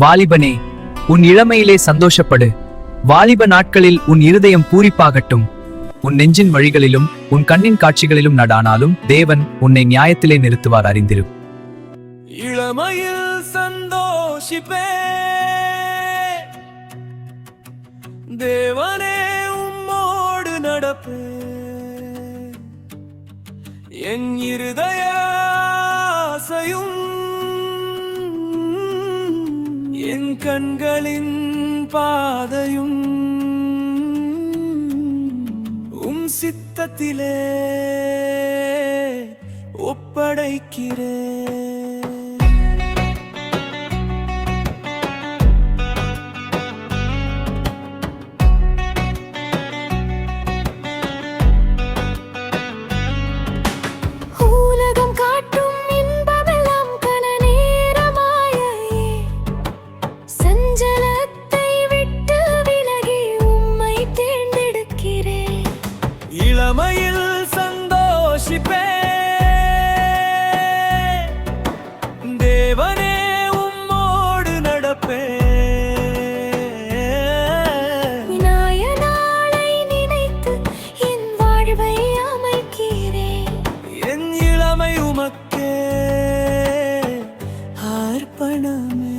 வாலிபனே, உன் இளமையிலே சந்தோஷப்படு. வாலிப நாட்களில் உன் இருதயம் பூரிப்பாகட்டும். உன் நெஞ்சின் வழிகளிலும் உன் கண்ணின் காட்சிகளிலும் நடானாலும் தேவன் உன்னை நியாயத்திலே நிறுத்துவார், அறிந்திரு. இளமையில் சந்தோஷிப்பே, தேவனே உம்மோடு நடப்பே. என் இருதய ஆசையும் என் கண்களின் பாதையும் சித்தத்திலே ஒப்படைக்கிறேன். இளமையில் சந்தோஷிப்பே, தேவனே உம்மோடு நடப்பே. விநாய நாளை நினைத்து என் வாழ்வை அமைக்கிறேன். என் இளமை உமக்கே அர்ப்பணமே.